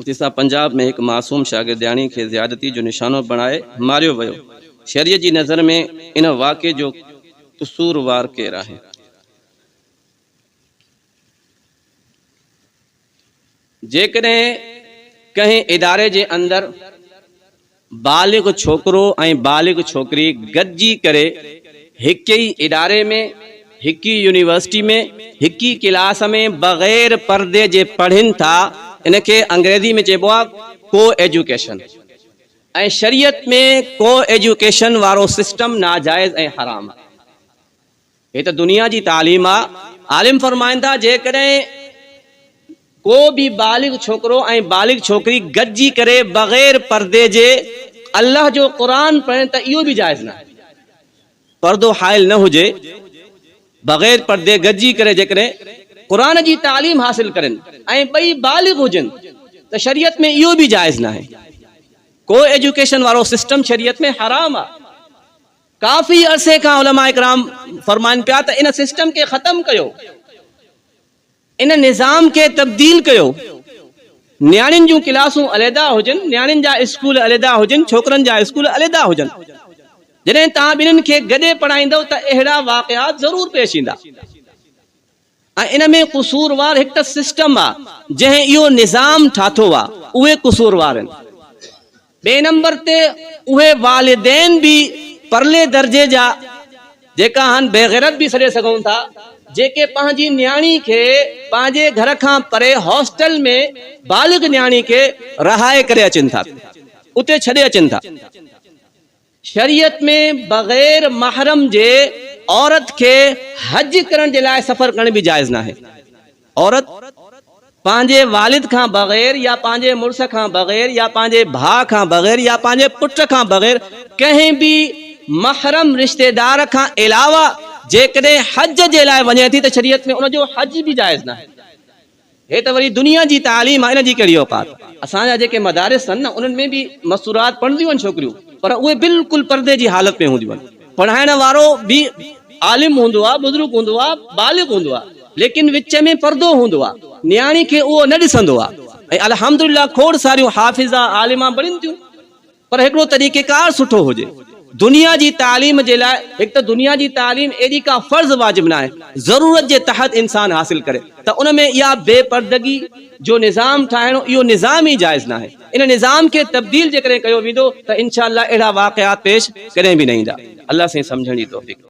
मुफ्ती साहब पंजाब में एक मासूम शागिर्दियाणी के ज़्यादती जो निशानों बणाए मारियो वियो, शरीयत जी नज़र में इन वाक़े जो कसूरवार केर आहे। जेकॾहिं कंहिं इदारे जे अंदर बालिग छोकरो ऐं बालिग छोकरी गॾिजी करे हिक ई इदारे में, हिक ही यूनिवर्सिटी में, हिक ही क्लास में बग़ैर पर्दे जे पढ़नि था, इनके अंग्रेजी में चइबो आहे को एजुकेशन। ऐं शरीयत में को एजुकेशन वारो सिस्टम नाजायज़ ऐं हराम आहे। हे त दुनिया जी तालीम आहे। आलिम फरमाईंदा जेकॾहिं को भी बालिग छोकरो ऐं बालिग छोकरी गॾिजी करे बग़ैर पर्दे जे अल्लाह जो क़ुरान पढ़नि त इहो भी जायज़ न आहे। पर्दो हाइल न हुजे, बग़ैर पर्दे गॾिजी करे जेकॾहिं क़ुरान जी तालीम हासिल करनि ऐं ॿई बालिग हुजनि त शरीयत में इहो भी जायज़ न आहे। को एजुकेशन वारो सिस्टम शरीयत में हराम आहे। काफ़ी अरसे खां उलमा इकराम फरमाइनि पिया त इन सिस्टम के ख़त्म कयो, इन निज़ाम के तब्दील कयो। न्याणियुनि जूं क्लासूं अलहदा हुजनि, न्याणियुनि जा स्कूल अलहदा हुजनि, छोकरनि जा स्कूल अलहदा हुजनि। जॾहिं तव्हां ॿिन्हिनि खे गॾे पढ़ाईंदव त अहिड़ा वाक़ियात ज़रूर पेश ईंदा। ऐं इन में क़सूरवार हिकु त सिस्टम आहे जंहिं इहो निज़ाम ठातो आहे, उहे क़सूरवार आहिनि। ॿिए नंबर ते उहे वालिदैन भी परले दर्जे जा, जेका हाणे बेग़ैरत भी सॾे सघूं था, जेके पंहिंजी न्याणी खे पंहिंजे घर खां परे हॉस्टल में बालिग न्याणी खे रहाए करे अचनि था, उते छॾे अचनि था। शरीयत में बग़ैर महरम जे औरत के हज करण जे लाइ सफ़र करण भी जायज़ न आहे। औरत पंहिंजे वालिद खां बग़ैर या पंहिंजे मुड़ुस खां बग़ैर या पंहिंजे भाउ खां बग़ैर या पंहिंजे पुट खां बग़ैर कंहिं भी महरम रिश्तेदार खां अलावा जेकॾहिं हज जे लाइ वञे थी त शरीयत में उनजो हज भी जायज़ न आहे। हे त वरी दुनिया जी तालीम आहे, इन जी कहिड़ी औकात। असांजा जेके मदारिस आहिनि न, उन्हनि में भी मसूरात पढ़ंदियूं आहिनि छोकिरियूं, पर उहे बिल्कुलु पर्दे जी हालत में हूंदियूं आहिनि। पढ़ाइण वारो भी आलिम हूंदो आहे, बुज़ुर्ग हूंदो आहे, बालिग हूंदो आहे, लेकिन विच में पर्दो हूंदो आहे। न्याणी खे उहो न ॾिसंदो आहे। ऐं अल्हम्दुलिल्लाह खोड़ सारियूं हाफ़िज़ा आलिमा बणिनि थियूं, पर हिकिड़ो तरीक़ेकार सुठो हुजे। दुनिया जी तालीम जे लाइ हिकु त दुनिया जी तालीम एॾी का फ़र्ज़ वाजिब न आहे, ज़रूरत जे तहत इंसान हासिल करे, त उन में इहा बेपर्दगी जो निज़ाम ठाहिणो, इहो निज़ाम ई जायज़ न आहे। इन निज़ाम के तब्दील जेकॾहिं कयो वेंदो त इंशाअल्लाह अहिड़ा वाक़ियात पेश कॾहिं भी न ईंदा। अल्लाह से सम्झण जी तौफ़ीक़।